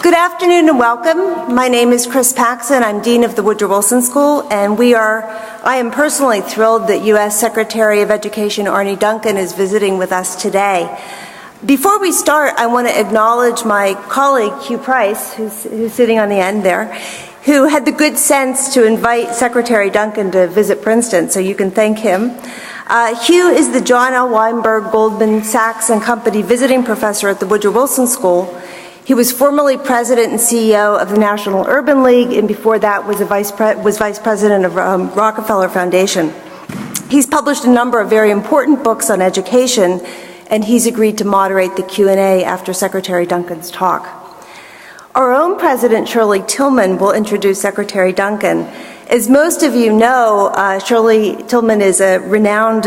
Good afternoon and welcome. My name is Chris Paxson. I'm Dean of the Woodrow Wilson School, and I am personally thrilled that U.S. Secretary of Education Arne Duncan is visiting with us today. Before we start, I want to acknowledge my colleague, Hugh Price, who's sitting on the end there, who had the good sense to invite Secretary Duncan to visit Princeton, so you can thank him. Hugh is the John L. Weinberg Goldman Sachs and Company visiting professor at the Woodrow Wilson School. He was formerly president and CEO of the National Urban League, and before that was vice president of Rockefeller Foundation. He's published a number of very important books on education, and he's agreed to moderate the Q&A after Secretary Duncan's talk. Our own president, Shirley Tilghman, will introduce Secretary Duncan. As most of you know, Shirley Tilghman is a renowned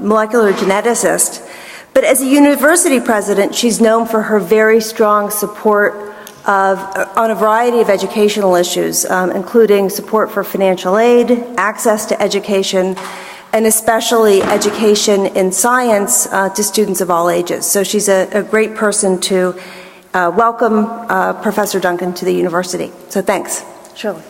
molecular geneticist. But as a university president, she's known for her very strong support on a variety of educational issues, including support for financial aid, access to education, and especially education in science to students of all ages. So she's a great person to welcome Professor Duncan to the university. So thanks. Shirley.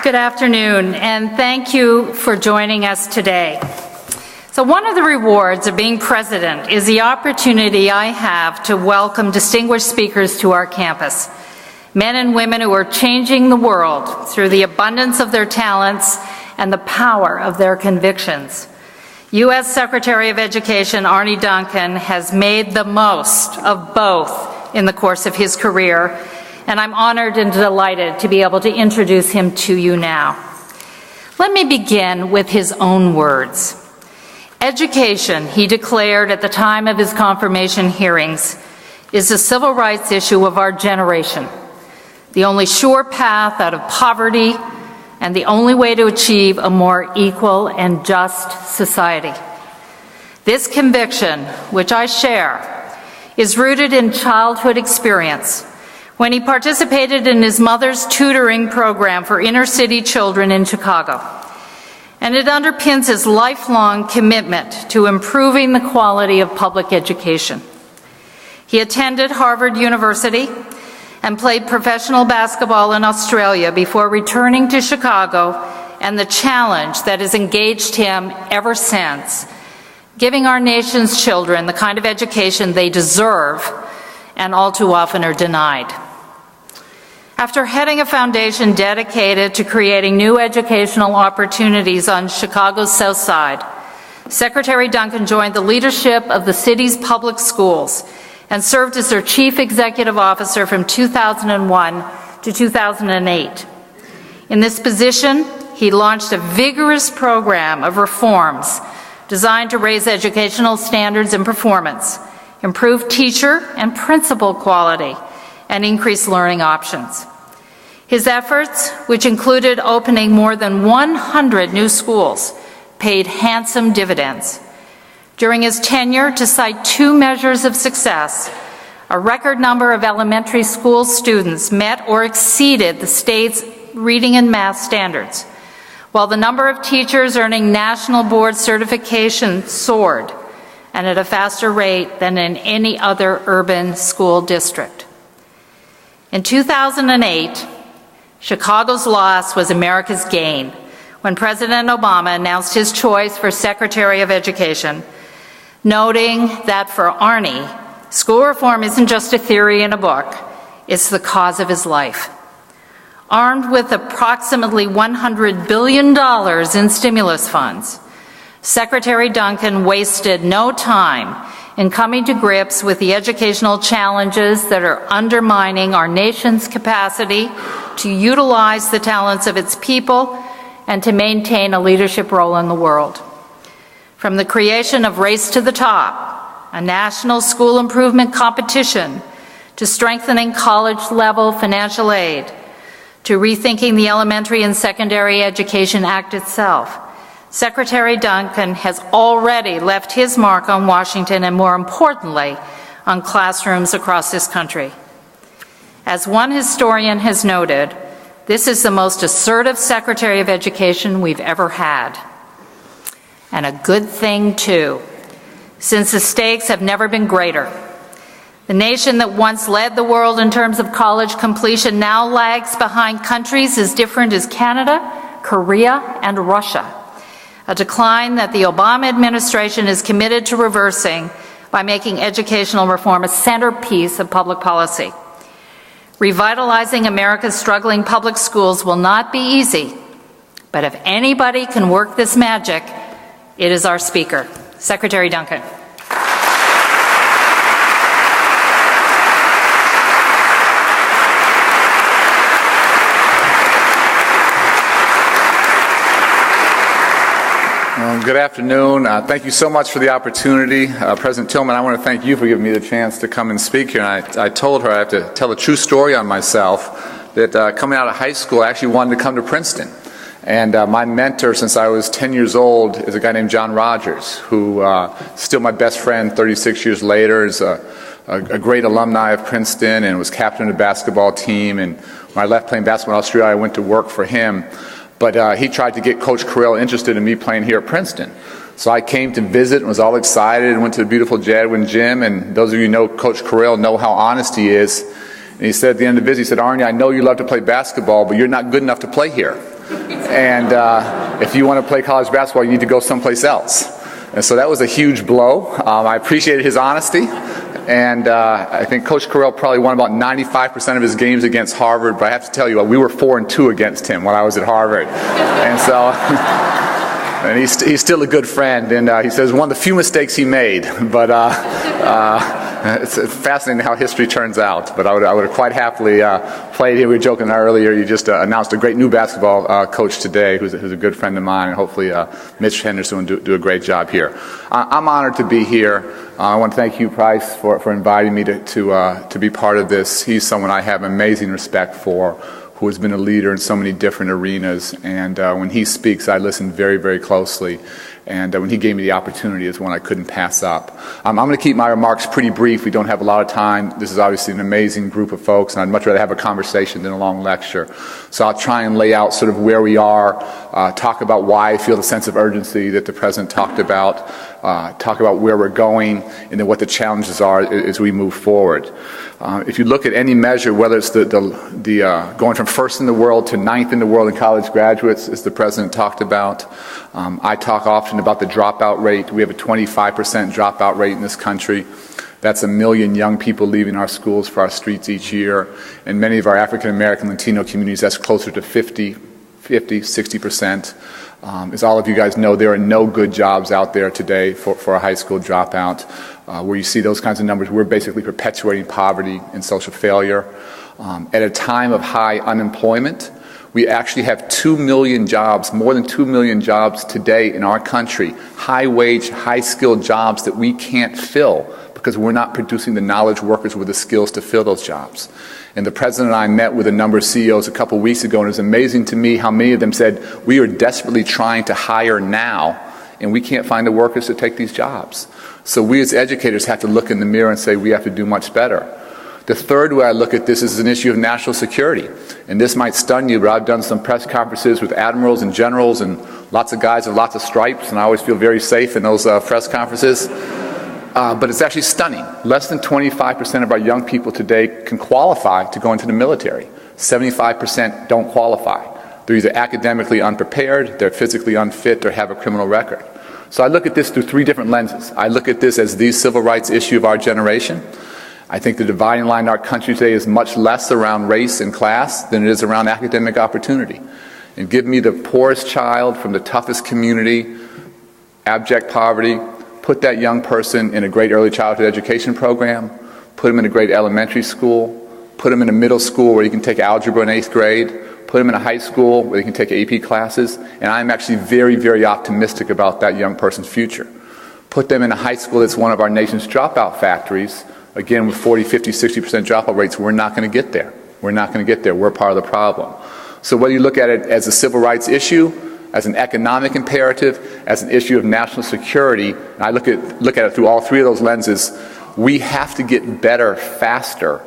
Good afternoon, and thank you for joining us today. So one of the rewards of being president is the opportunity I have to welcome distinguished speakers to our campus, men and women who are changing the world through the abundance of their talents and the power of their convictions. U.S. Secretary of Education Arne Duncan has made the most of both in the course of his career, and I'm honored and delighted to be able to introduce him to you now. Let me begin with his own words. Education, he declared at the time of his confirmation hearings, is the civil rights issue of our generation, the only sure path out of poverty, and the only way to achieve a more equal and just society. This conviction, which I share, is rooted in childhood experience when he participated in his mother's tutoring program for inner-city children in Chicago. And it underpins his lifelong commitment to improving the quality of public education. He attended Harvard University and played professional basketball in Australia before returning to Chicago, and the challenge that has engaged him ever since, giving our nation's children the kind of education they deserve and all too often are denied. After heading a foundation dedicated to creating new educational opportunities on Chicago's South Side, Secretary Duncan joined the leadership of the city's public schools and served as their chief executive officer from 2001 to 2008. In this position, he launched a vigorous program of reforms designed to raise educational standards and performance, improve teacher and principal quality, and increase learning options. His efforts, which included opening more than 100 new schools, paid handsome dividends. During his tenure, to cite two measures of success, a record number of elementary school students met or exceeded the state's reading and math standards, while the number of teachers earning national board certification soared, and at a faster rate than in any other urban school district. In 2008, Chicago's loss was America's gain when President Obama announced his choice for Secretary of Education, noting that for Arne, school reform isn't just a theory in a book, it's the cause of his life. Armed with approximately $100 billion in stimulus funds, Secretary Duncan wasted no time in coming to grips with the educational challenges that are undermining our nation's capacity to utilize the talents of its people and to maintain a leadership role in the world. From the creation of Race to the Top, a national school improvement competition, to strengthening college-level financial aid, to rethinking the Elementary and Secondary Education Act itself, Secretary Duncan has already left his mark on Washington and, more importantly, on classrooms across this country. As one historian has noted, this is the most assertive Secretary of Education we've ever had. And a good thing, too, since the stakes have never been greater. The nation that once led the world in terms of college completion now lags behind countries as different as Canada, Korea, and Russia. A decline that the Obama administration is committed to reversing by making educational reform a centerpiece of public policy. Revitalizing America's struggling public schools will not be easy, but if anybody can work this magic, it is our Speaker, Secretary Duncan. Good afternoon. Thank you so much for the opportunity. President Tilghman, I want to thank you for giving me the chance to come and speak here. And I told her I have to tell a true story on myself, that coming out of high school, I actually wanted to come to Princeton. And my mentor since I was 10 years old is a guy named John Rogers, who still my best friend 36 years later, is a great alumni of Princeton and was captain of the basketball team. And when I left playing basketball in Australia, I went to work for him. But he tried to get Coach Carell interested in me playing here at Princeton. So I came to visit and was all excited and went to the beautiful Jadwin gym. And those of you who know Coach Carell know how honest he is. And he said at the end of the visit, he said, "Arne, I know you love to play basketball, but you're not good enough to play here. And if you want to play college basketball, you need to go someplace else." And so that was a huge blow. I appreciated his honesty. And I think Coach Carell probably won about 95% of his games against Harvard, but I have to tell you, we were 4-2 against him when I was at Harvard. And so, and he's still a good friend, and he says one of the few mistakes he made, but it's fascinating how history turns out. But I would have quite happily played here. We were joking earlier, you just announced a great new basketball coach today, who's a good friend of mine, and hopefully Mitch Henderson will do a great job here. I'm honored to be here. I want to thank Hugh Price for inviting me to be part of this. He's someone I have amazing respect for, who has been a leader in so many different arenas. And when he speaks, I listen very, very closely. And when he gave me the opportunity, it's one I couldn't pass up. I'm going to keep my remarks pretty brief. We don't have a lot of time. This is obviously an amazing group of folks, and I'd much rather have a conversation than a long lecture. So I'll try and lay out sort of where we are, talk about why I feel the sense of urgency that the President talked about, talk about where we're going, and then what the challenges are as we move forward. If you look at any measure, whether it's the going from first in the world to ninth in the world in college graduates, as the President talked about, I talk often about the dropout rate. We have a 25% dropout rate in this country. That's 1 million young people leaving our schools for our streets each year. And many of our African American Latino communities, that's closer to 50, 60%. As all of you guys know, there are no good jobs out there today for a high school dropout. Where you see those kinds of numbers, we're basically perpetuating poverty and social failure. At a time of high unemployment, we actually have 2 million jobs, more than 2 million jobs today in our country, high-wage, high-skilled jobs that we can't fill because we're not producing the knowledge workers with the skills to fill those jobs. And the President and I met with a number of CEOs a couple weeks ago, and it was amazing to me how many of them said, "We are desperately trying to hire now, and we can't find the workers to take these jobs." So we as educators have to look in the mirror and say we have to do much better. The third way I look at this is an issue of national security. And this might stun you, but I've done some press conferences with admirals and generals and lots of guys with lots of stripes, and I always feel very safe in those press conferences. But it's actually stunning. Less than 25% of our young people today can qualify to go into the military. 75% don't qualify. They're either academically unprepared, they're physically unfit, or have a criminal record. So I look at this through 3 different lenses. I look at this as the civil rights issue of our generation. I think the dividing line in our country today is much less around race and class than it is around academic opportunity. And give me the poorest child from the toughest community, abject poverty, put that young person in a great early childhood education program, put him in a great elementary school, put him in a middle school where he can take algebra in 8th grade, put him in a high school where he can take AP classes, and I'm actually very, very optimistic about that young person's future. Put them in a high school that's one of our nation's dropout factories. Again, with 40, 50, 60% dropout rates, we're not going to get there. We're not going to get there. We're part of the problem. So whether you look at it as a civil rights issue, as an economic imperative, as an issue of national security, and I look at it through all 3 of those lenses, we have to get better faster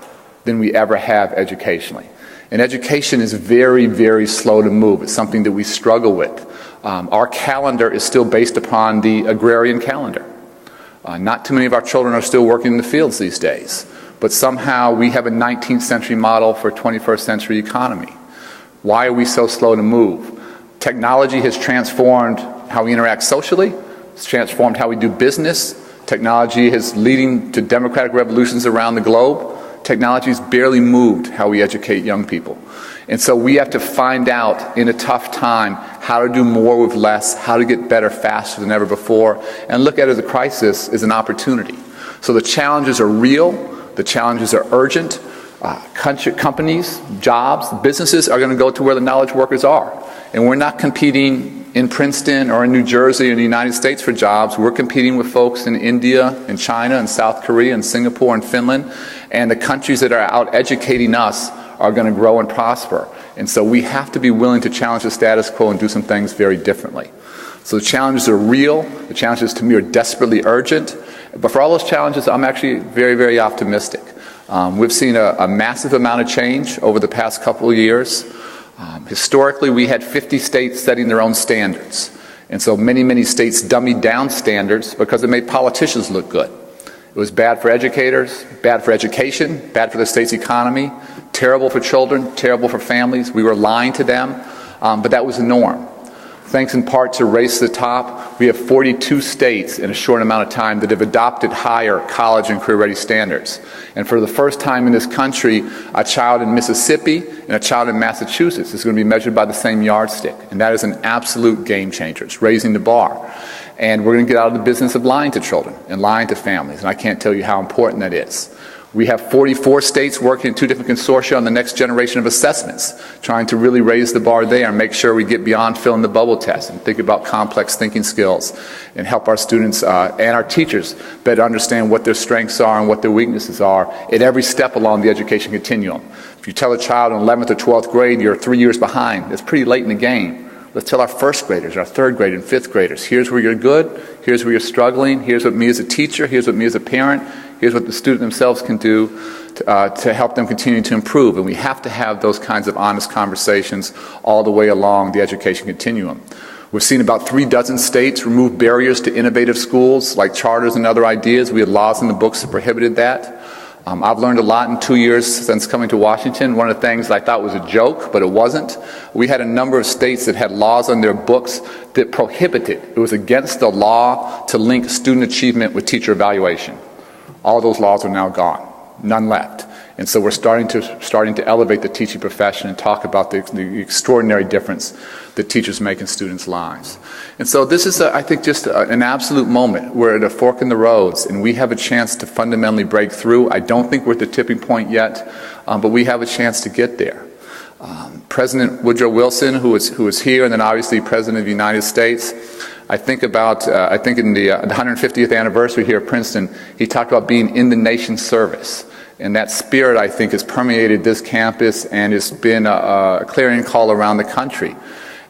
than we ever have educationally. And education is very, very slow to move. It's something that we struggle with. Our calendar is still based upon the agrarian calendar. Not too many of our children are still working in the fields these days, but somehow we have a 19th century model for a 21st century economy. Why are we so slow to move? Technology has transformed how we interact socially. It's transformed how we do business. Technology is leading to democratic revolutions around the globe. Technology has barely moved how we educate young people. And so we have to find out in a tough time how to do more with less, how to get better faster than ever before, and look at it as a crisis as an opportunity. So the challenges are real. The challenges are urgent. Companies, jobs, businesses are going to go to where the knowledge workers are. And we're not competing in Princeton or in New Jersey or in the United States for jobs. We're competing with folks in India and China and South Korea and Singapore and Finland. And the countries that are out educating us are going to grow and prosper. And so we have to be willing to challenge the status quo and do some things very differently. So the challenges are real. The challenges to me are desperately urgent. But for all those challenges, I'm actually very, very optimistic. We've seen a massive amount of change over the past couple of years. Historically, we had 50 states setting their own standards. And so many states dummied down standards because it made politicians look good. It was bad for educators, bad for education, bad for the state's economy, terrible for children, terrible for families. We were lying to them, but that was the norm. Thanks in part to Race to the Top, we have 42 states in a short amount of time that have adopted higher college and career-ready standards. And for the first time in this country, a child in Mississippi and a child in Massachusetts is going to be measured by the same yardstick. And that is an absolute game changer. It's raising the bar. And we're going to get out of the business of lying to children and lying to families. And I can't tell you how important that is. We have 44 states working in 2 different consortia on the next generation of assessments, trying to really raise the bar there and make sure we get beyond filling the bubble test and think about complex thinking skills and help our students and our teachers better understand what their strengths are and what their weaknesses are at every step along the education continuum. If you tell a child in 11th or 12th grade you're 3 years behind, it's pretty late in the game. Let's tell our first graders, our third grade and fifth graders, here's where you're good, here's where you're struggling, here's what me as a teacher, here's what me as a parent, here's what the student themselves can do to help them continue to improve. And we have to have those kinds of honest conversations all the way along the education continuum. We've seen about 36 states remove barriers to innovative schools like charters and other ideas. We had laws in the books that prohibited that. I've learned a lot in 2 years since coming to Washington. One of the things that I thought was a joke, but it wasn't. We had a number of states that had laws on their books that prohibited. It was against the law to link student achievement with teacher evaluation. All those laws are now gone. None left. And so we're starting to elevate the teaching profession and talk about the extraordinary difference that teachers make in students' lives. And so this is, I think, just an absolute moment. We're at a fork in the roads, and we have a chance to fundamentally break through. I don't think we're at the tipping point yet, but we have a chance to get there. President Woodrow Wilson, who was here, and then obviously President of the United States, I think in the 150th anniversary here at Princeton, he talked about being in the nation's service. And that spirit, I think, has permeated this campus and has been a clarion call around the country.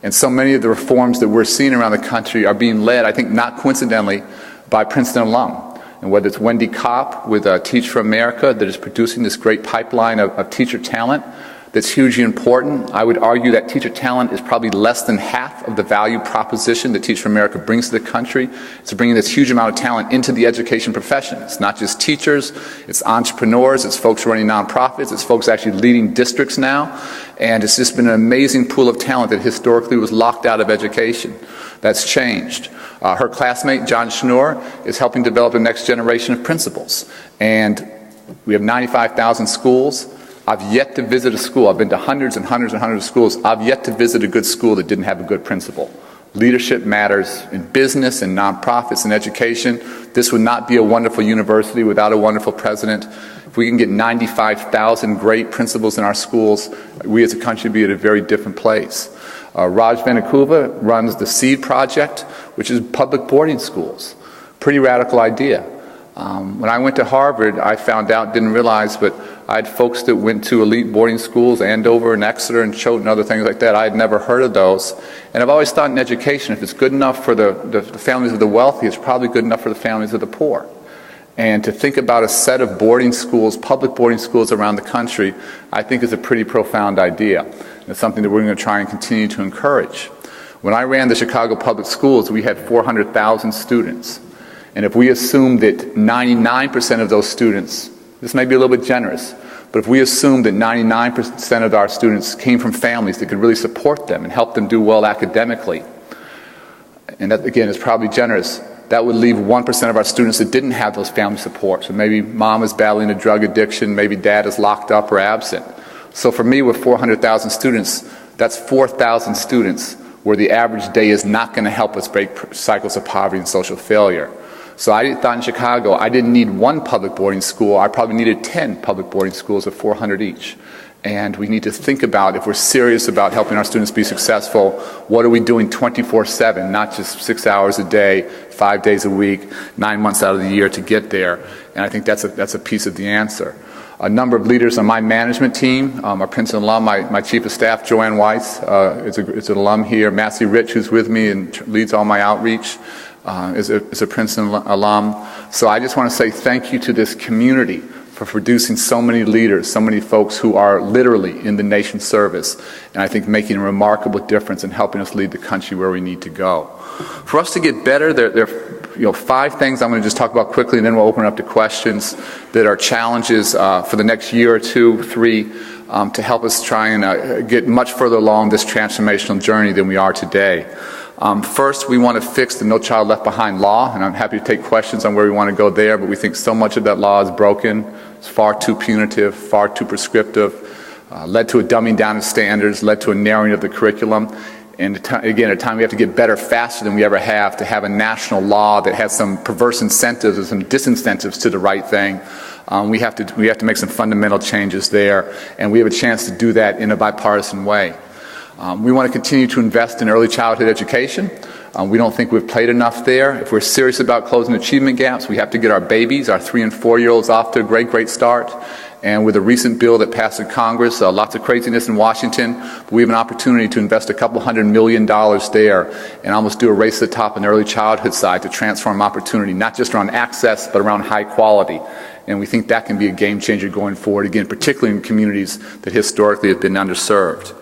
And so many of the reforms that we're seeing around the country are being led, I think not coincidentally, by Princeton alum. And whether it's Wendy Kopp with Teach for America that is producing this great pipeline of teacher talent that's hugely important. I would argue that teacher talent is probably less than half of the value proposition that Teach for America brings to the country. It's bringing this huge amount of talent into the education profession. It's not just teachers, it's entrepreneurs, it's folks running nonprofits, it's folks actually leading districts now. And it's just been an amazing pool of talent that historically was locked out of education. That's changed. Her classmate, John Schnur, is helping develop the next generation of principals. And we have 95,000 schools. I've yet to visit a school. I've been to hundreds and hundreds and hundreds of schools. I've yet to visit a good school that didn't have a good principal. Leadership matters in business and nonprofits and education. This would not be a wonderful university without a wonderful president. If we can get 95,000 great principals in our schools, we as a country would be at a very different place. Raj Venakuva runs the SEED project, which is public boarding schools. Pretty radical idea. When I went to Harvard, I found out, didn't realize, but I had folks that went to elite boarding schools, Andover and Exeter and Choate and other things like that. I had never heard of those. And I've always thought in education, if it's good enough for the families of the wealthy, it's probably good enough for the families of the poor. And to think about a set of boarding schools, public boarding schools around the country, I think is a pretty profound idea. It's something that we're going to try and continue to encourage. When I ran the Chicago Public Schools, we had 400,000 students. And if we assume that 99% of those students, this may be a little bit generous, but if we assume that 99% of our students came from families that could really support them and help them do well academically, and that, again, is probably generous, that would leave 1% of our students that didn't have those family supports. So maybe mom is battling a drug addiction, maybe dad is locked up or absent. So for me, with 400,000 students, that's 4,000 students where the average day is not going to help us break cycles of poverty and social failure. So I thought in Chicago, I didn't need one public boarding school. I probably needed 10 public boarding schools of 400 each. And we need to think about, if we're serious about helping our students be successful, what are we doing 24/7, not just 6 hours a day, 5 days a week, 9 months out of the year to get there. And I think that's a piece of the answer. A number of leaders on my management team, our Princeton alum, my chief of staff, Joanne Weiss, is an alum here. Massey Rich, who's with me and leads all my outreach, is a Princeton alum. So I just want to say thank you to this community for producing so many leaders, so many folks who are literally in the nation's service, and I think making a remarkable difference in helping us lead the country where we need to go. For us to get better, there are 5 things I'm going to just talk about quickly, and then we'll open it up to questions that are challenges for the next year or 2, 3, to help us try and get much further along this transformational journey than we are today. First, we want to fix the No Child Left Behind law, and I'm happy to take questions on where we want to go there, but we think so much of that law is broken. It's far too punitive, far too prescriptive, led to a dumbing down of standards, led to a narrowing of the curriculum. And again, at a time we have to get better faster than we ever have to have a national law that has some perverse incentives or some disincentives to the right thing. We have to make some fundamental changes there, and we have a chance to do that in a bipartisan way. We want to continue to invest in early childhood education. We don't think we've played enough there. If we're serious about closing achievement gaps, we have to get our babies, our 3- and 4-year-olds off to a great start. And with a recent bill that passed in Congress, lots of craziness in Washington, but we have an opportunity to invest a couple $100 million there and almost do a race to the top on the early childhood side to transform opportunity, not just around access, but around high quality. And we think that can be a game changer going forward, again, particularly in communities that historically have been underserved.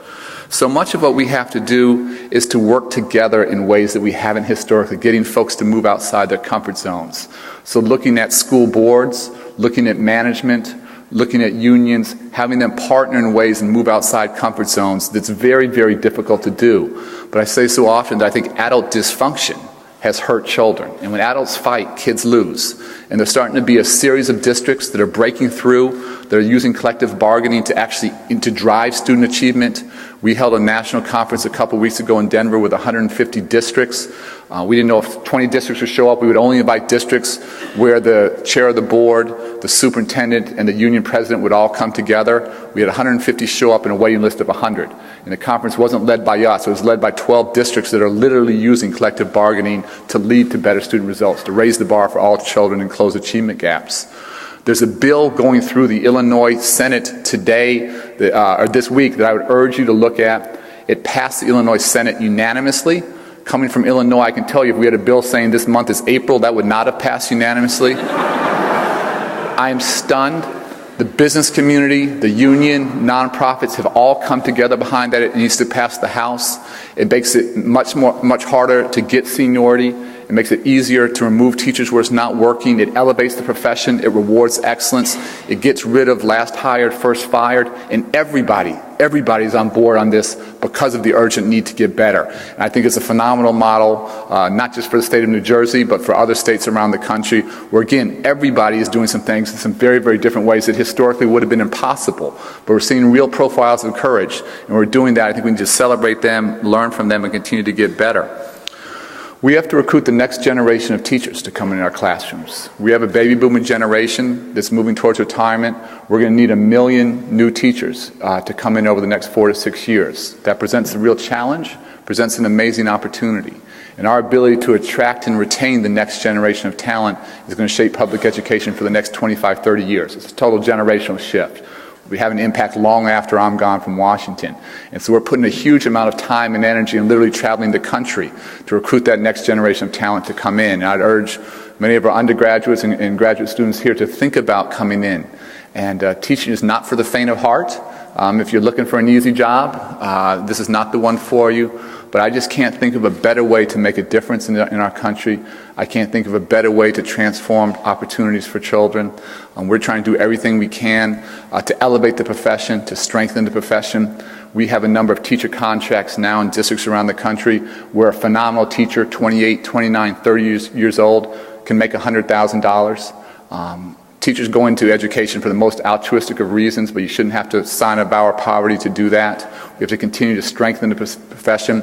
So much of what we have to do is to work together in ways that we haven't historically, getting folks to move outside their comfort zones. So looking at school boards, looking at management, looking at unions, having them partner in ways and move outside comfort zones, that's very, very difficult to do. But I say so often that I think adult dysfunction has hurt children. And when adults fight, kids lose. And there's starting to be a series of districts that are breaking through, that are using collective bargaining to drive student achievement. We held a national conference a couple weeks ago in Denver with 150 districts. We didn't know if 20 districts would show up. We would only invite districts where the chair of the board, the superintendent, and the union president would all come together. We had 150 show up in a waiting list of 100. And the conference wasn't led by us. It was led by 12 districts that are literally using collective bargaining to lead to better student results, to raise the bar for all children and close achievement gaps. There's a bill going through the Illinois Senate today, or this week, that I would urge you to look at. It passed the Illinois Senate unanimously. Coming from Illinois, I can tell you if we had a bill saying this month is April, that would not have passed unanimously. I am stunned. The business community, the union, nonprofits have all come together behind that. It needs to pass the House. It makes it much harder to get seniority. It makes it easier to remove teachers where it's not working. It elevates the profession. It rewards excellence. It gets rid of last hired, first fired. And everybody's on board on this because of the urgent need to get better. And I think it's a phenomenal model, not just for the state of New Jersey, but for other states around the country, where again, everybody is doing some things in some very, very different ways that historically would have been impossible. But we're seeing real profiles of courage. And we're doing that. I think we can just celebrate them, learn from them, and continue to get better. We have to recruit the next generation of teachers to come in our classrooms. We have a baby boomer generation that's moving towards retirement. We're going to need 1 million new teachers to come in over the next 4 to 6 years. That presents a real challenge, presents an amazing opportunity. And our ability to attract and retain the next generation of talent is going to shape public education for the next 25, 30 years. It's a total generational shift. We have an impact long after I'm gone from Washington. And so we're putting a huge amount of time and energy and literally traveling the country to recruit that next generation of talent to come in. And I'd urge many of our undergraduates and graduate students here to think about coming in. And teaching is not for the faint of heart. If you're looking for an easy job, this is not the one for you. But I just can't think of a better way to make a difference in our country. I can't think of a better way to transform opportunities for children. We're trying to do everything we can to elevate the profession, to strengthen the profession. We have a number of teacher contracts now in districts around the country where a phenomenal teacher, 28, 29, 30 years old, can make $100,000. Teachers go into education for the most altruistic of reasons, but you shouldn't have to sign a vow of poverty to do that. We have to continue to strengthen the profession.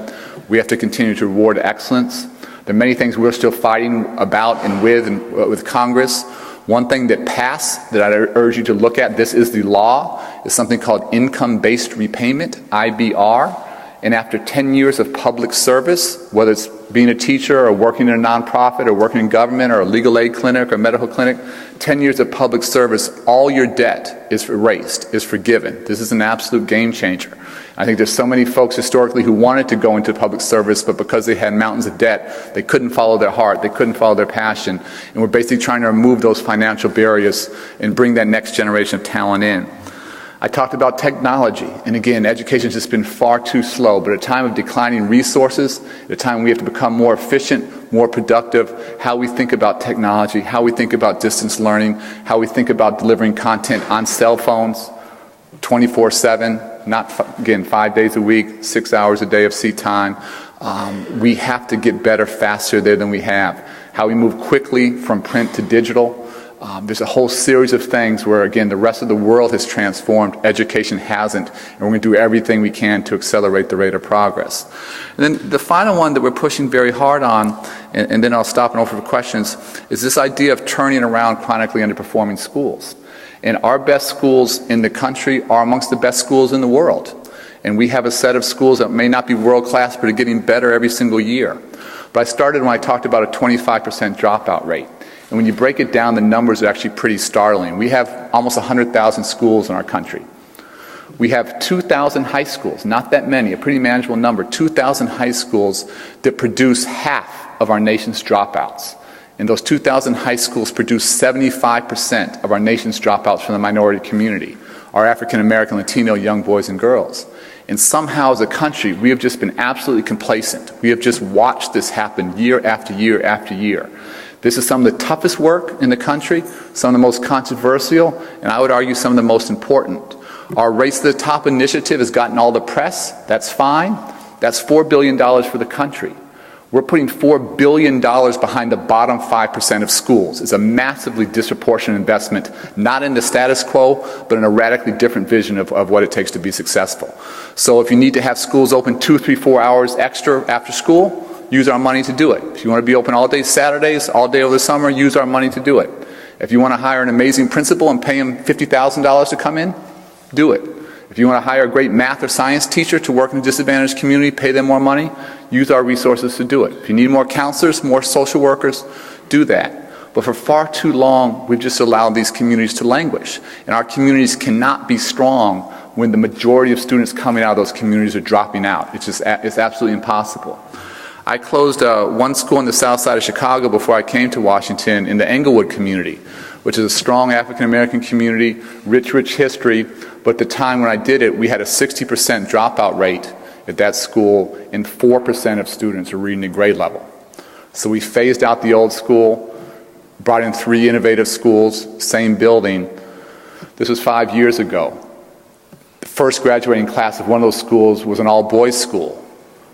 We have to continue to reward excellence. There are many things we're still fighting about and with Congress. One thing that passed that I urge you to look at, this is the law, is something called income-based repayment, IBR. And after 10 years of public service, whether it's being a teacher or working in a nonprofit or working in government or a legal aid clinic or medical clinic, 10 years of public service, all your debt is erased, is forgiven. This is an absolute game changer. I think there's so many folks historically who wanted to go into public service, but because they had mountains of debt, they couldn't follow their heart, they couldn't follow their passion. And we're basically trying to remove those financial barriers and bring that next generation of talent in. I talked about technology, and again, education has just been far too slow, but at a time of declining resources, at a time we have to become more efficient, more productive, how we think about technology, how we think about distance learning, how we think about delivering content on cell phones, 24/7, not, again, 5 days a week, 6 hours a day of seat time. We have to get better faster there than we have. How we move quickly from print to digital. There's a whole series of things where, again, the rest of the world has transformed, education hasn't, and we're going to do everything we can to accelerate the rate of progress. And then the final one that we're pushing very hard on, and then I'll stop and offer for questions, is this idea of turning around chronically underperforming schools. And our best schools in the country are amongst the best schools in the world. And we have a set of schools that may not be world-class, but are getting better every single year. But I started when I talked about a 25% dropout rate. And when you break it down, the numbers are actually pretty startling. We have almost 100,000 schools in our country. We have 2,000 high schools, not that many, a pretty manageable number, 2,000 high schools that produce half of our nation's dropouts. And those 2,000 high schools produce 75% of our nation's dropouts from the minority community, our African American, Latino young boys and girls. And somehow as a country, we have just been absolutely complacent. We have just watched this happen year after year after year. This is some of the toughest work in the country, some of the most controversial, and I would argue some of the most important. Our Race to the Top initiative has gotten all the press. That's fine. That's $4 billion for the country. We're putting $4 billion behind the bottom 5% of schools. It's a massively disproportionate investment, not in the status quo, but in a radically different vision of what it takes to be successful. So if you need to have schools open 2, 3, 4 hours extra after school, use our money to do it. If you want to be open all day Saturdays, all day over the summer, use our money to do it. If you want to hire an amazing principal and pay him $50,000 to come in, do it. If you want to hire a great math or science teacher to work in a disadvantaged community, pay them more money, use our resources to do it. If you need more counselors, more social workers, do that. But for far too long, we've just allowed these communities to languish. And our communities cannot be strong when the majority of students coming out of those communities are dropping out. It's absolutely impossible. I closed one school on the south side of Chicago before I came to Washington in the Englewood community, which is a strong African-American community, rich history. But at the time when I did it, we had a 60% dropout rate at that school, and 4% of students are reading at grade level. So we phased out the old school, brought in 3 innovative schools, same building. This was 5 years ago. The first graduating class of one of those schools was an all-boys school.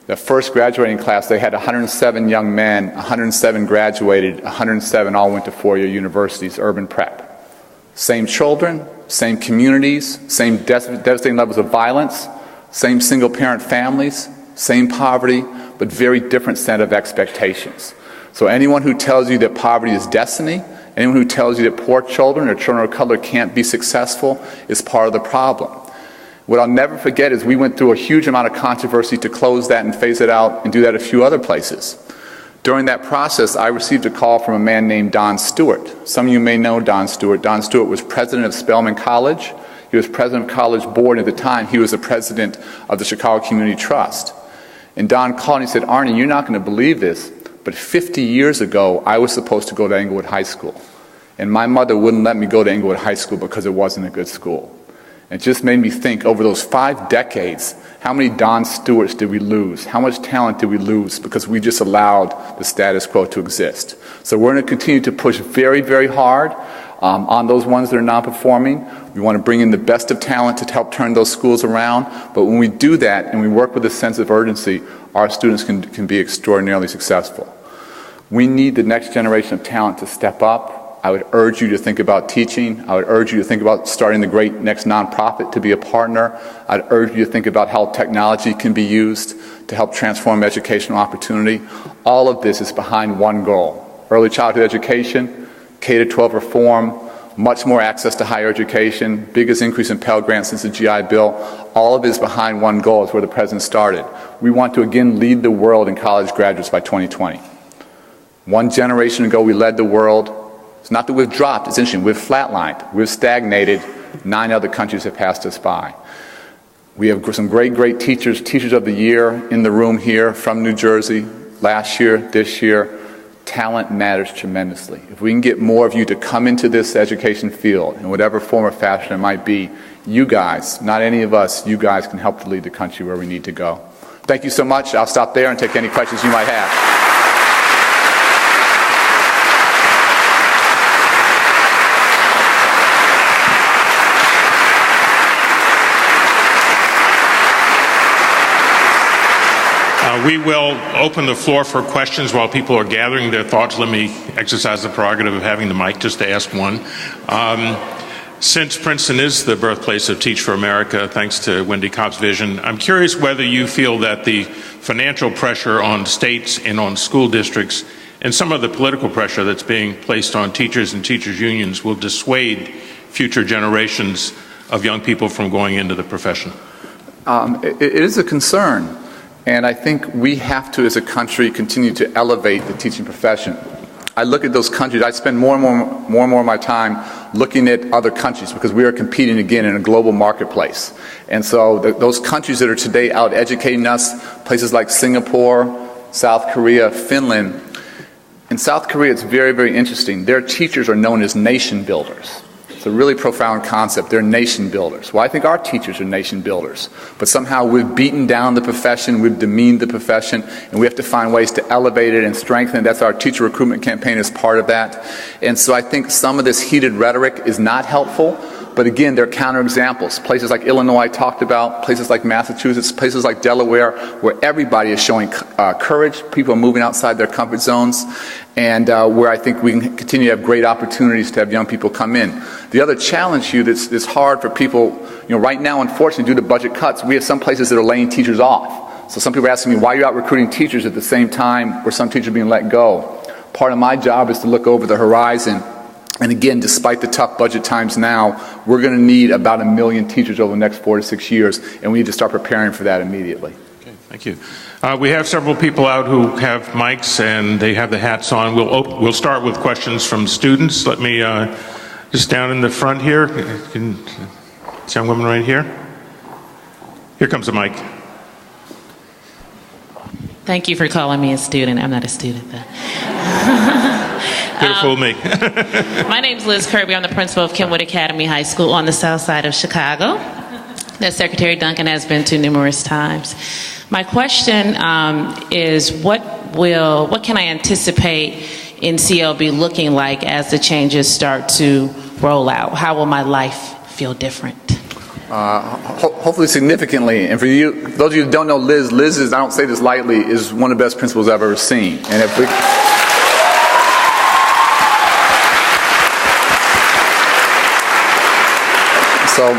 The first graduating class, they had 107 young men, 107 graduated, 107 all went to 4-year universities, urban prep. Same children, same communities, same devastating levels of violence, same single-parent families, same poverty, but very different set of expectations. So anyone who tells you that poverty is destiny, anyone who tells you that poor children or children of color can't be successful is part of the problem. What I'll never forget is we went through a huge amount of controversy to close that and phase it out and do that a few other places. During that process, I received a call from a man named Don Stewart. Some of you may know Don Stewart. Don Stewart was president of Spelman College. He was president of College Board. At the time, he was the president of the Chicago Community Trust. And Don called and he said, "Arne, you're not going to believe this, but 50 years ago, I was supposed to go to Englewood High School. And my mother wouldn't let me go to Englewood High School because it wasn't a good school." It just made me think, over those 5 decades, how many Don Stewarts did we lose? How much talent did we lose because we just allowed the status quo to exist? So we're going to continue to push very, very hard on those ones that are non-performing. We want to bring in the best of talent to help turn those schools around. But when we do that and we work with a sense of urgency, our students can be extraordinarily successful. We need the next generation of talent to step up. I would urge you to think about teaching. I would urge you to think about starting the great next nonprofit to be a partner. I'd urge you to think about how technology can be used to help transform educational opportunity. All of this is behind one goal: early childhood education, K-12 reform, much more access to higher education, biggest increase in Pell Grants since the GI Bill. All of it is behind one goal. It's where the President started. We want to again lead the world in college graduates by 2020. One generation ago, we led the world. It's not that we've dropped, it's interesting, we've flatlined, we've stagnated. 9 other countries have passed us by. We have some great teachers, Teachers of the Year in the room here from New Jersey, last year, this year. Talent matters tremendously. If we can get more of you to come into this education field, in whatever form or fashion it might be, you guys, not any of us, you guys can help to lead the country where we need to go. Thank you so much. I'll stop there and take any questions you might have. We will open the floor for questions while people are gathering their thoughts. Let me exercise the prerogative of having the mic just to ask one. Since Princeton is the birthplace of Teach for America, thanks to Wendy Kopp's vision, I'm curious whether you feel that the financial pressure on states and on school districts and some of the political pressure that's being placed on teachers and teachers' unions will dissuade future generations of young people from going into the profession. It is a concern. And I think we have to, as a country, continue to elevate the teaching profession. I look at those countries. I spend more and more of my time looking at other countries because we are competing again in a global marketplace. And so those countries that are today out educating us, places like Singapore, South Korea, Finland. In South Korea, it's very, very interesting. Their teachers are known as nation builders. It's a really profound concept. They're nation builders. Well, I think our teachers are nation builders. But somehow we've beaten down the profession, we've demeaned the profession, and we have to find ways to elevate it and strengthen it. That's our teacher recruitment campaign is part of that. And so I think some of this heated rhetoric is not helpful. But again, there are counterexamples. Places like Illinois I talked about, places like Massachusetts, places like Delaware, where everybody is showing courage. People are moving outside their comfort zones, and where I think we can continue to have great opportunities to have young people come in. The other challenge here that's hard for people, right now, unfortunately, due to budget cuts, we have some places that are laying teachers off. So some people are asking me, why are you out recruiting teachers at the same time where some teachers are being let go? Part of my job is to look over the horizon. And again, despite the tough budget times now, we're going to need about 1 million teachers over the next 4 to 6 years, and we need to start preparing for that immediately. Okay, thank you. We have several people out who have mics, and they have the hats on. We'll start with questions from students. Let me just down in the front here. This young woman right here. Here comes the mic. Thank you for calling me a student. I'm not a student, though. Could have fooled me. My name's Liz Kirby. I'm the principal of Kenwood Academy High School on the south side of Chicago that Secretary Duncan has been to numerous times. My question is, what can I anticipate in CLB looking like as the changes start to roll out? How will my life feel different? Hopefully significantly. And for you, those of you who don't know Liz is, I don't say this lightly, is one of the best principals I've ever seen. And if we... So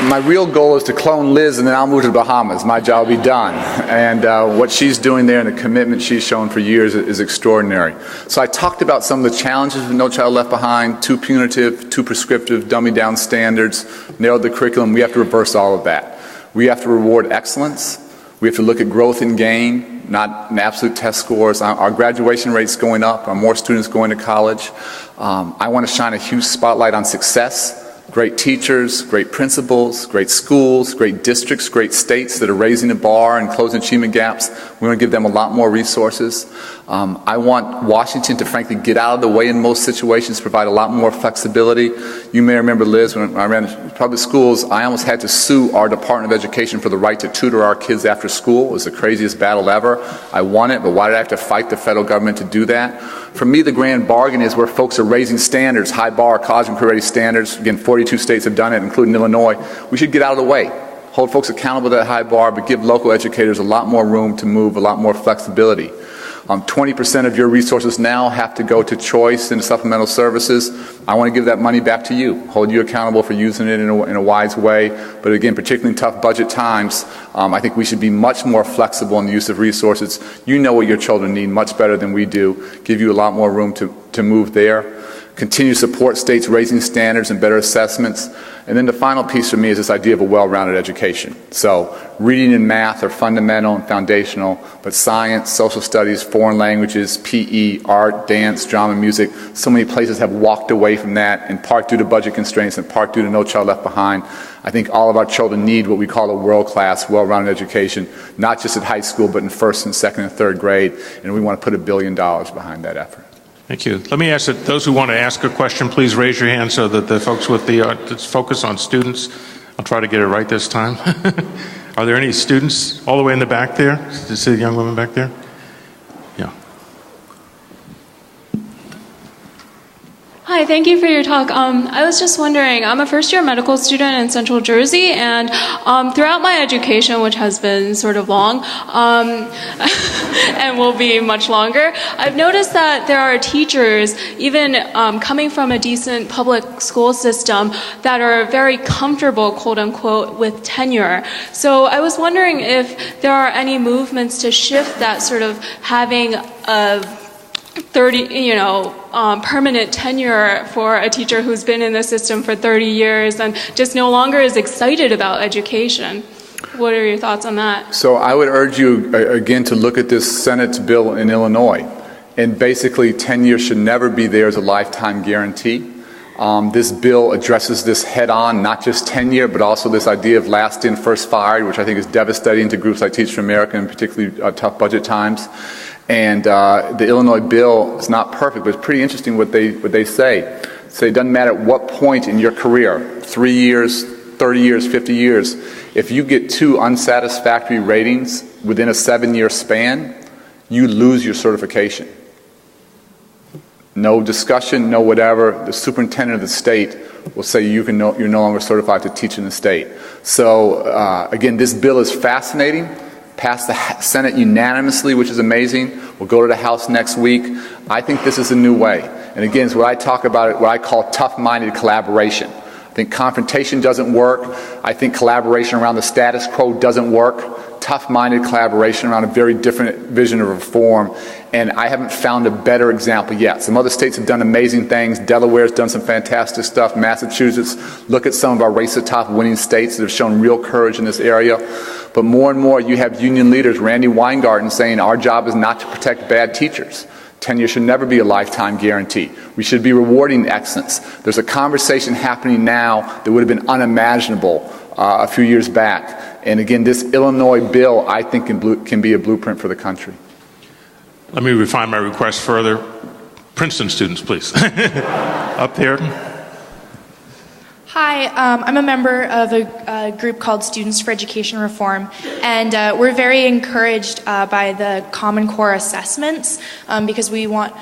my real goal is to clone Liz, and then I'll move to the Bahamas. My job will be done. And what she's doing there and the commitment she's shown for years is extraordinary. So I talked about some of the challenges with No Child Left Behind: too punitive, too prescriptive, dumbing down standards, narrowed the curriculum. We have to reverse all of that. We have to reward excellence. We have to look at growth and gain, not absolute test scores. Our graduation rate's going up. More students going to college. I want to shine a huge spotlight on success. great teachers, great principals, great schools, great districts, great states that are raising the bar and closing achievement gaps. We want to give them a lot more resources. I want Washington to frankly get out of the way in most situations, provide a lot more flexibility. You may remember, Liz, when I ran public schools, I almost had to sue our Department of Education for the right to tutor our kids after school. It was the craziest battle ever. I won it, but why did I have to fight the federal government to do that? For me, the grand bargain is where folks are raising standards, high bar, college and career standards. Again, 42 states have done it, including Illinois. We should get out of the way, hold folks accountable to that high bar, but give local educators a lot more room to move, a lot more flexibility. 20% of your resources now have to go to choice and supplemental services. I want to give that money back to you, hold you accountable for using it in a wise way. But again, particularly in tough budget times, I think we should be much more flexible in the use of resources. You know what your children need much better than we do. Give you a lot more room to move there. Continue to support states raising standards and better assessments. And then the final piece for me is this idea of a well-rounded education. So reading and math are fundamental and foundational, but science, social studies, foreign languages, PE, art, dance, drama, music, so many places have walked away from that, in part due to budget constraints, in part due to No Child Left Behind. I think all of our children need what we call a world-class, well-rounded education, not just at high school, but in first and second and third grade, and we want to put $1 billion behind that effort. Thank you. Let me ask that those who want to ask a question, please raise your hand so that the folks with the focus on students, I'll try to get it right this time. Are there any students all the way in the back there? Do you see the young woman back there? Yeah. Hi, thank you for your talk. I was just wondering, I'm a first-year medical student in Central Jersey, and throughout my education, which has been sort of long, and will be much longer, I've noticed that there are teachers, even coming from a decent public school system, that are very comfortable, quote-unquote, with tenure. So I was wondering if there are any movements to shift that, sort of having a permanent tenure for a teacher who's been in the system for 30 years and just no longer is excited about education. What are your thoughts on that? So I would urge you, again, to look at this Senate's bill in Illinois. And basically, tenure should never be there as a lifetime guarantee. This bill addresses this head-on, not just tenure, but also this idea of last in, first fired, which I think is devastating to groups like Teach for America in particularly tough budget times. And the Illinois bill is not perfect, but it's pretty interesting what they say. It doesn't matter at what point in your career, 3 years, 30 years, 50 years, if you get 2 unsatisfactory ratings within a 7-year span, you lose your certification. No discussion, no whatever. The superintendent of the state will say you're no longer certified to teach in the state. So again, this bill is fascinating. Passed the Senate unanimously, which is amazing. We'll go to the House next week. I think this is a new way. And again, it's what I talk about, what I call tough-minded collaboration. I think confrontation doesn't work. I think collaboration around the status quo doesn't work. Tough-minded collaboration around a very different vision of reform. And I haven't found a better example yet. Some other states have done amazing things. Delaware's done some fantastic stuff. Massachusetts. Look at some of our race-to-top winning states that have shown real courage in this area. But more and more you have union leaders, Randy Weingarten, saying our job is not to protect bad teachers. Tenure should never be a lifetime guarantee. We should be rewarding excellence. There's a conversation happening now that would have been unimaginable a few years back. And again, this Illinois bill, I think, can be a blueprint for the country. Let me refine my request further. Princeton students, please. Up here. Hi, I'm a member of a group called Students for Education Reform, and we're very encouraged by the Common Core assessments because we want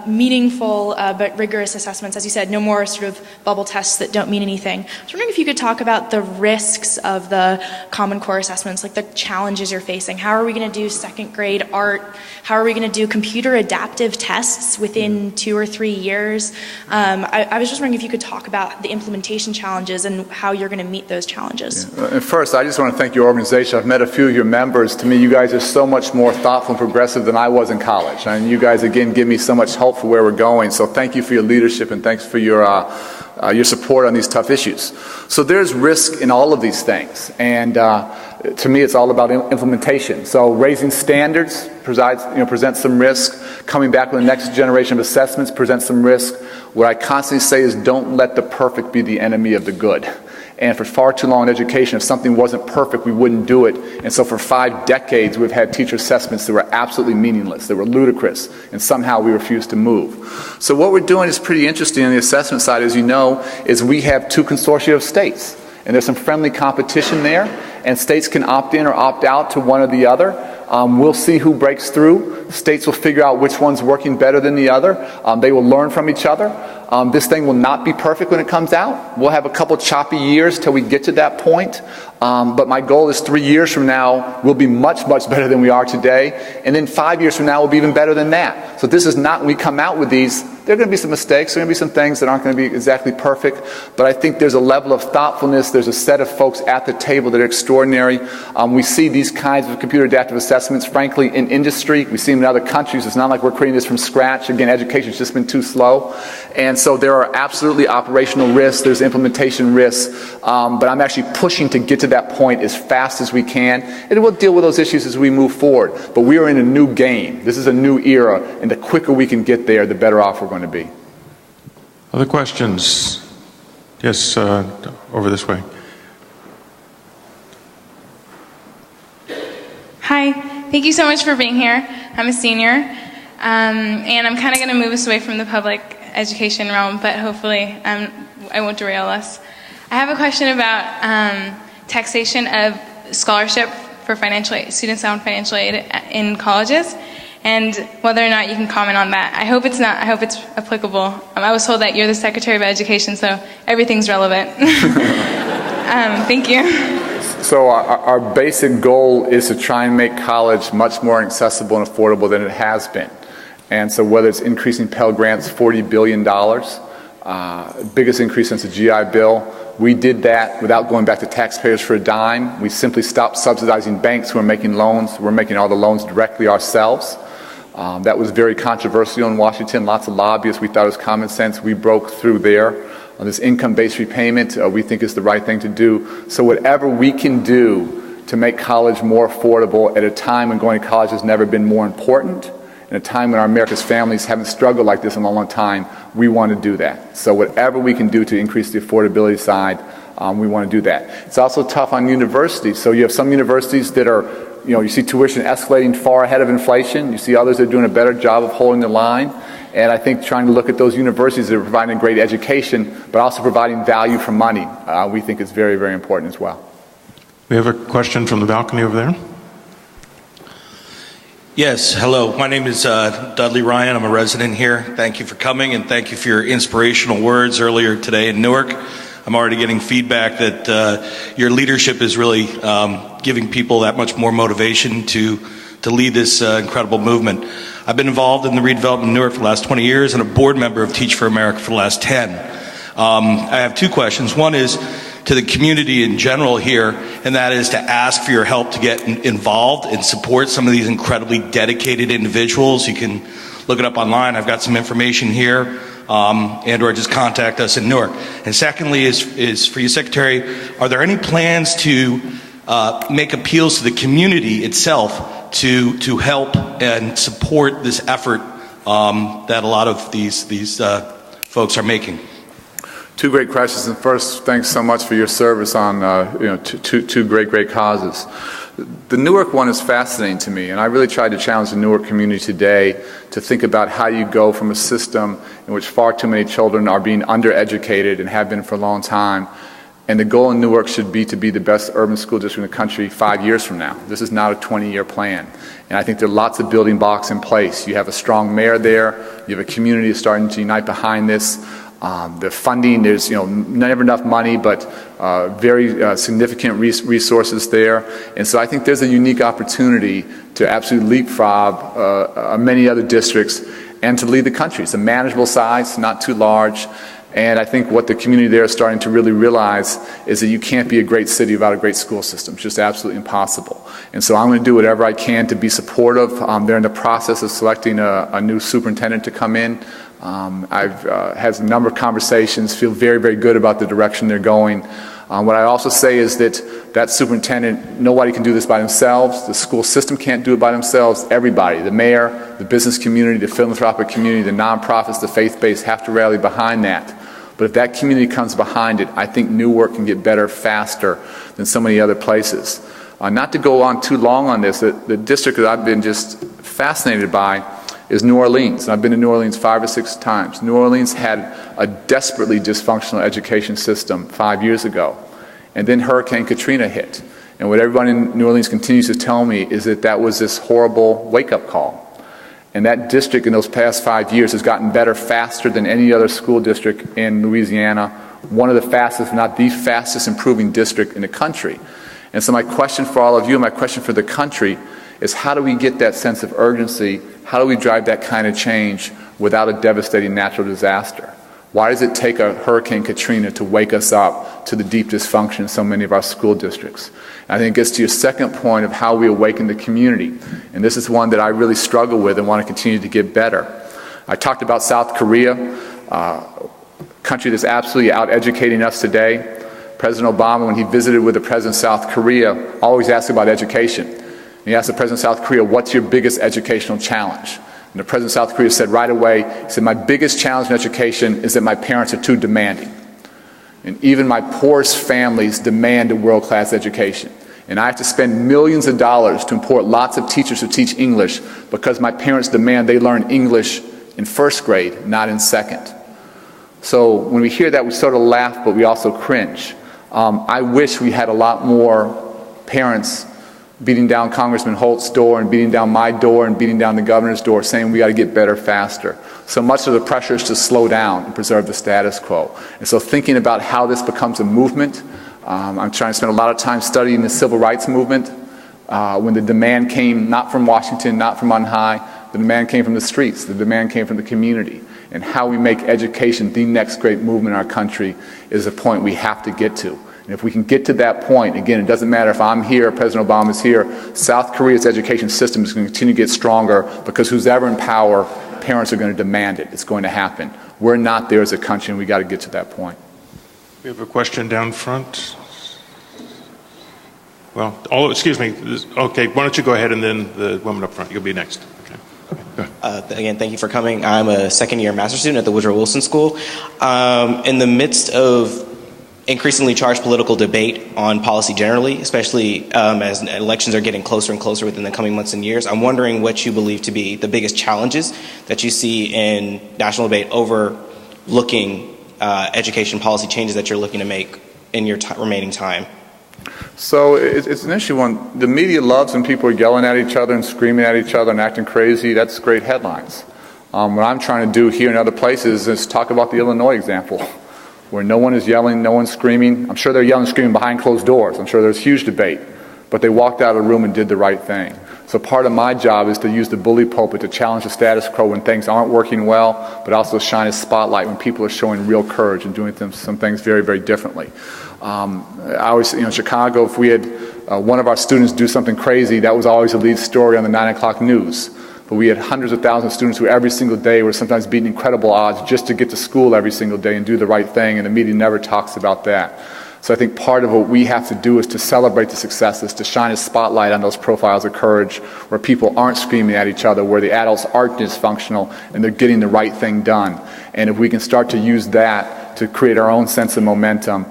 meaningful but rigorous assessments. As you said, no more sort of bubble tests that don't mean anything. I was wondering if you could talk about the risks of the Common Core assessments, like the challenges you're facing. How are we going to do second grade art? How are we going to do computer adaptive tests within 2 or 3 years? I was just wondering if you could talk about the implementation challenges and how you're going to meet those challenges. Yeah. First, I just want to thank your organization. I've met a few of your members. To me, you guys are so much more thoughtful and progressive than I was in college. And you guys, again, give me so much hope for where we're going. So thank you for your leadership and thanks for your support on these tough issues. So there's risk in all of these things. And to me, it's all about implementation. So raising standards presents some risk. Coming back with the next generation of assessments presents some risk. What I constantly say is don't let the perfect be the enemy of the good. And for far too long in education, if something wasn't perfect, we wouldn't do it. And so for 5 decades, we've had teacher assessments that were absolutely meaningless, that were ludicrous, and somehow we refused to move. So what we're doing is pretty interesting on the assessment side, as you know, is we have 2 consortia of states. And there's some friendly competition there, and states can opt in or opt out to one or the other. We'll see who breaks through. States will figure out which one's working better than the other. They will learn from each other. This thing will not be perfect when it comes out. We'll have a couple choppy years till we get to that point. But my goal is 3 years from now, we'll be much, much better than we are today. And then 5 years from now, we'll be even better than that. So this is not, when we come out with these, there are going to be some mistakes. There are going to be some things that aren't going to be exactly perfect. But I think there's a level of thoughtfulness. There's a set of folks at the table that are extraordinary. We see these kinds of computer adaptive assessments, frankly, in industry. We see them in other countries. It's not like we're creating this from scratch. Again, education's just been too slow. And so there are absolutely operational risks. There's implementation risks. But I'm actually pushing to get to that point as fast as we can. And we'll deal with those issues as we move forward. But we are in a new game. This is a new era. And the quicker we can get there, the better off we're going to be. Other questions? Yes, over this way. Hi, thank you so much for being here. I'm a senior, and I'm kind of going to move us away from the public education realm, but hopefully I won't derail us. I have a question about taxation of scholarship for students on financial aid in colleges, and whether or not you can comment on that. I hope it's applicable. I was told that you're the Secretary of Education, so everything's relevant. Thank you. So our basic goal is to try and make college much more accessible and affordable than it has been. And so whether it's increasing Pell Grants, $40 billion, biggest increase since the GI Bill, we did that without going back to taxpayers for a dime. We simply stopped subsidizing banks who are making loans. We're making all the loans directly ourselves. That was very controversial in Washington. Lots of lobbyists, we thought it was common sense. We broke through there. This income-based repayment, we think is the right thing to do. So whatever we can do to make college more affordable at a time when going to college has never been more important, in a time when our America's families haven't struggled like this in a long time, we want to do that. So whatever we can do to increase the affordability side, we want to do that. It's also tough on universities. So you have some universities that are, you see tuition escalating far ahead of inflation. You see others that are doing a better job of holding the line. And I think trying to look at those universities that are providing great education, but also providing value for money, we think is very, very important as well. We have a question from the balcony over there. Yes, hello. My name is Dudley Ryan. I'm a resident here. Thank you for coming, and thank you for your inspirational words earlier today in Newark. I'm already getting feedback that your leadership is really giving people that much more motivation to lead this incredible movement. I've been involved in the redevelopment of Newark for the last 20 years and a board member of Teach for America for the last 10. I have 2 questions. One is to the community in general here, and that is to ask for your help to get involved and support some of these incredibly dedicated individuals. You can look it up online. I've got some information here, and or just contact us in Newark. And secondly is for you, Secretary, are there any plans to make appeals to the community itself to help and support this effort that a lot of these folks are making? 2 great questions. And first, thanks so much for your service on two great causes. The Newark one is fascinating to me, and I really tried to challenge the Newark community today to think about how you go from a system in which far too many children are being undereducated and have been for a long time. And the goal in Newark should be to be the best urban school district in the country 5 years from now. This is not a 20-year plan. And I think there are lots of building blocks in place. You have a strong mayor there. You have a community starting to unite behind this. The funding, there's never enough money, but very significant resources there. And so I think there's a unique opportunity to absolutely leapfrog many other districts and to lead the country. It's a manageable size, not too large. And I think what the community there is starting to really realize is that you can't be a great city without a great school system. It's just absolutely impossible. And so I'm going to do whatever I can to be supportive. They're in the process of selecting a new superintendent to come in. I've had a number of conversations, feel very, very good about the direction they're going. What I also say is that superintendent, nobody can do this by themselves. The school system can't do it by themselves. Everybody, the mayor, The business community, the philanthropic community, the nonprofits, the faith-based have to rally behind that. But if that community comes behind it, I think Newark can get better faster than so many other places. Not to go on too long on this, the district that I've been just fascinated by is New Orleans. And I've been to New Orleans 5 or 6 times. New Orleans had a desperately dysfunctional education system 5 years ago. And then Hurricane Katrina hit. And what everyone in New Orleans continues to tell me is that that was this horrible wake-up call. And that district in those past 5 years has gotten better faster than any other school district in Louisiana, one of the fastest, if not the fastest improving district in the country. And so my question for all of you and my question for the country is, how do we get that sense of urgency? How do we drive that kind of change without a devastating natural disaster? Why does it take a Hurricane Katrina to wake us up to the deep dysfunction in so many of our school districts? And I think it gets to your second point of how we awaken the community. And this is one that I really struggle with and want to continue to get better. I talked about South Korea, a country that's absolutely out-educating us today. President Obama, when he visited with the President of South Korea, always asked about education. And he asked the President of South Korea, what's your biggest educational challenge? And the President of South Korea said right away, he said, my biggest challenge in education is that my parents are too demanding. And even my poorest families demand a world-class education. And I have to spend millions of dollars to import lots of teachers who teach English because my parents demand they learn English in first grade, not in second. So when we hear that, we sort of laugh, but we also cringe. I wish we had a lot more parents beating down Congressman Holt's door and beating down my door and beating down the governor's door saying we got to get better faster. So much of the pressure is to slow down and preserve the status quo. And so thinking about how this becomes a movement, I'm trying to spend a lot of time studying the civil rights movement. When the demand came not from Washington, not from on high, the demand came from the streets, the demand came from the community. And how we make education the next great movement in our country is a point we have to get to. And if we can get to that point, again, it doesn't matter if I'm here, President Obama's here, South Korea's education system is going to continue to get stronger because who's ever in power, parents are going to demand it. It's going to happen. We're not there as a country, and we got to get to that point. We have a question down front. Well, excuse me. Okay, why don't you go ahead, and then the woman up front. You'll be next. Again, thank you for coming. I'm a second-year master's student at the Woodrow Wilson School. In the midst of increasingly charged political debate on policy generally, especially as elections are getting closer and closer within the coming months and years, I'm wondering what you believe to be the biggest challenges that you see in national debate overlooking education policy changes that you're looking to make in your remaining time. So it's an issue. One, the media loves when people are yelling at each other and screaming at each other and acting crazy. That's great headlines. What I'm trying to do here and other places is talk about the Illinois example, where no one is yelling, no one's screaming. I'm sure they're yelling and screaming behind closed doors. I'm sure there's huge debate. But they walked out of the room and did the right thing. So part of my job is to use the bully pulpit to challenge the status quo when things aren't working well, but also shine a spotlight when people are showing real courage and doing some things very, very differently. I always, in Chicago, if we had one of our students do something crazy, that was always a lead story on the 9 o'clock news. But we had hundreds of thousands of students who every single day were sometimes beating incredible odds just to get to school every single day and do the right thing, and the media never talks about that. So I think part of what we have to do is to celebrate the successes, to shine a spotlight on those profiles of courage where people aren't screaming at each other, where the adults aren't dysfunctional and they're getting the right thing done. And if we can start to use that to create our own sense of momentum,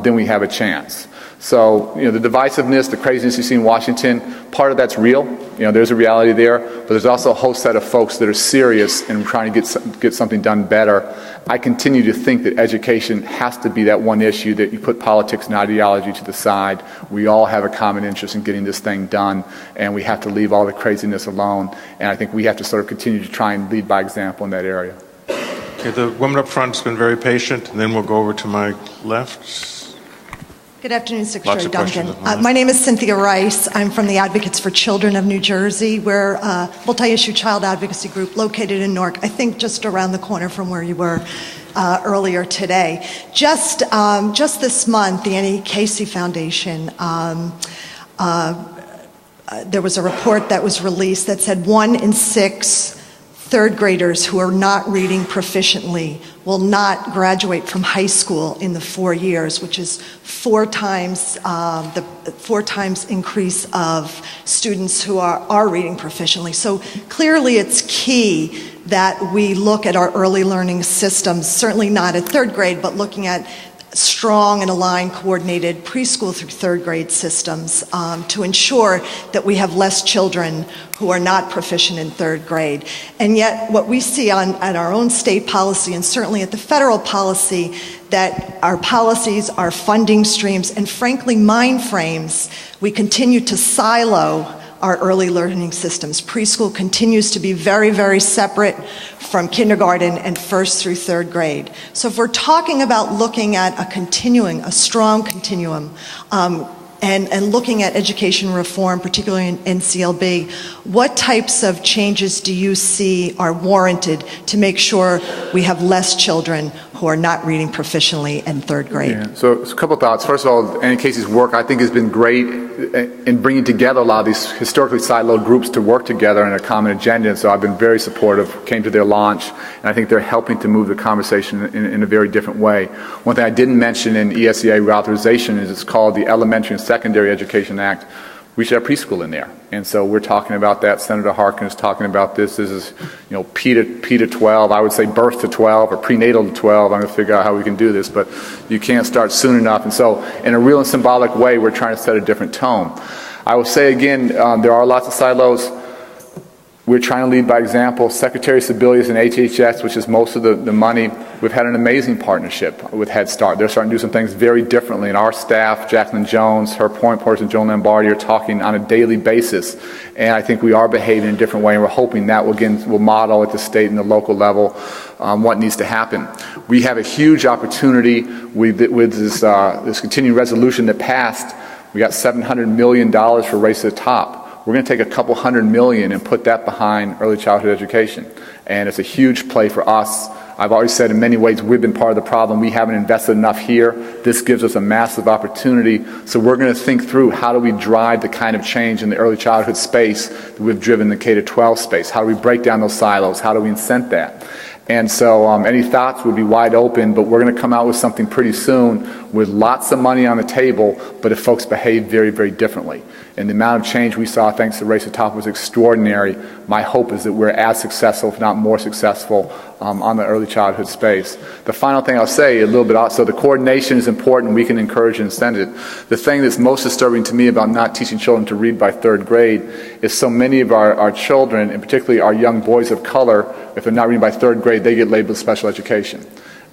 then we have a chance. So, the divisiveness, the craziness you see in Washington, part of that's real. There's a reality there, but there's also a whole set of folks that are serious and trying to get something done better. I continue to think that education has to be that one issue that you put politics and ideology to the side. We all have a common interest in getting this thing done, and we have to leave all the craziness alone. And I think we have to sort of continue to try and lead by example in that area. Okay, the woman up front has been very patient, and then we'll go over to my left. Good afternoon, Secretary Duncan. My name is Cynthia Rice. I'm from the Advocates for Children of New Jersey. We're a multi-issue child advocacy group located in Newark, I think just around the corner from where you were earlier today. Just this month, the Annie Casey Foundation, there was a report that was released that said 1 in 6 third graders who are not reading proficiently will not graduate from high school in the 4 years, which is 4 times the 4 times increase of students who are reading proficiently. So clearly it's key that we look at our early learning systems, certainly not at third grade, but looking at strong and aligned, coordinated preschool through third grade systems to ensure that we have less children who are not proficient in third grade. And yet what we see at our own state policy and certainly at the federal policy, that our policies, our funding streams, and frankly mind frames, we continue to silo our early learning systems. Preschool continues to be very, very separate from kindergarten and first through third grade. So if we're talking about looking at a strong continuum, and looking at education reform, particularly in NCLB, what types of changes do you see are warranted to make sure we have less children who are not reading proficiently in third grade? Yeah. So a couple thoughts. First of all, Annie Casey's work, I think, has been great in bringing together a lot of these historically siloed groups to work together in a common agenda. And so I've been very supportive, came to their launch, and I think they're helping to move the conversation in a very different way. One thing I didn't mention in ESEA reauthorization is it's called the Elementary and Secondary Education Act. We should have preschool in there. And so we're talking about that. Senator Harkin is talking about this. This is, P to 12. I would say birth to 12 or prenatal to 12. I'm going to figure out how we can do this, but you can't start soon enough. And so in a real and symbolic way, we're trying to set a different tone. I will say again, there are lots of silos. We're trying to lead by example. Secretary Sebelius and HHS, which is most of the money, we've had an amazing partnership with Head Start. They're starting to do some things very differently. And our staff, Jacqueline Jones, her point person, Joan Lombardi, are talking on a daily basis. And I think we are behaving in a different way. And we're hoping that will model at the state and the local level what needs to happen. We have a huge opportunity with this continuing resolution that passed. We got $700 million for Race to the Top. We're going to take a couple $100 million and put that behind early childhood education. And it's a huge play for us. I've always said in many ways we've been part of the problem. We haven't invested enough here. This gives us a massive opportunity. So we're going to think through how do we drive the kind of change in the early childhood space that we've driven in the K-12 space. How do we break down those silos? How do we incent that? And so any thoughts would be wide open, but we're going to come out with something pretty soon with lots of money on the table, but if folks behave very, very differently. And the amount of change we saw thanks to Race to the Top was extraordinary. My hope is that we're as successful, if not more successful, on the early childhood space. The final thing I'll say, a little bit, so the coordination is important. We can encourage and send it. The thing that's most disturbing to me about not teaching children to read by third grade is so many of our children, and particularly our young boys of color, if they're not reading by third grade, they get labeled special education.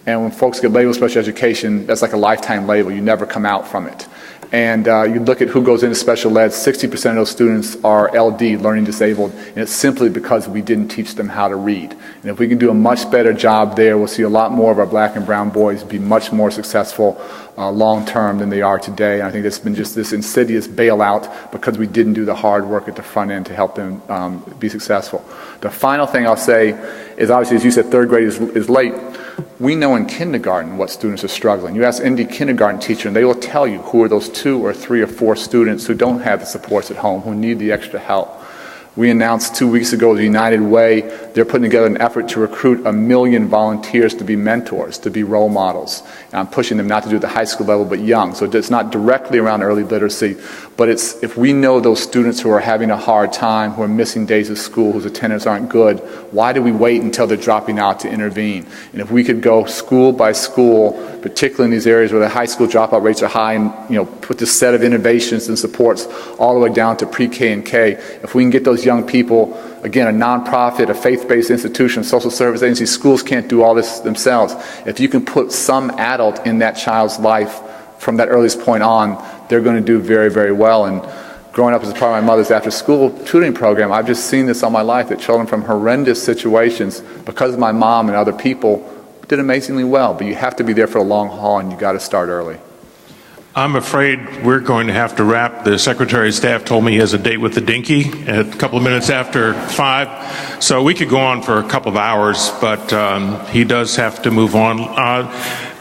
And when folks get labeled special education, that's like a lifetime label. You never come out from it. And you look at who goes into special ed, 60% of those students are LD, learning disabled, and it's simply because we didn't teach them how to read. And if we can do a much better job there, we'll see a lot more of our black and brown boys be much more successful long term than they are today. And I think it's been just this insidious bailout because we didn't do the hard work at the front end to help them be successful. The final thing I'll say is, obviously, as you said, third grade is late. We know in kindergarten what students are struggling. You ask any kindergarten teacher, and they will tell you who are those 2 or 3 or 4 students who don't have the supports at home, who need the extra help. We announced 2 weeks ago the United Way. They're putting together an effort to recruit 1 million volunteers to be mentors, to be role models. And I'm pushing them not to do it at the high school level, but young. So it's not directly around early literacy, but it's if we know those students who are having a hard time, who are missing days of school, whose attendance aren't good, why do we wait until they're dropping out to intervene? And if we could go school by school, particularly in these areas where the high school dropout rates are high, and put this set of innovations and supports all the way down to pre-K and K, if we can get those young people, again, a nonprofit, a faith-based institution, social service agency, schools can't do all this themselves. If you can put some adult in that child's life from that earliest point on, they're going to do very, very well. And growing up as a part of my mother's after-school tutoring program, I've just seen this all my life, that children from horrendous situations, because of my mom and other people, did amazingly well. But you have to be there for a long haul, and you got to start early. I'm afraid we're going to have to wrap. The Secretary of Staff told me he has a date with the Dinky at a couple of minutes after 5. So we could go on for a couple of hours, but he does have to move on.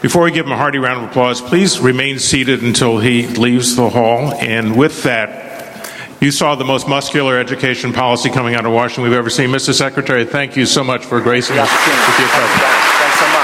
Before we give him a hearty round of applause, please remain seated until he leaves the hall. And with that, You saw the most muscular education policy coming out of Washington we've ever seen. Mr. Secretary, thank you so much for gracing us with your presence. Thanks so much.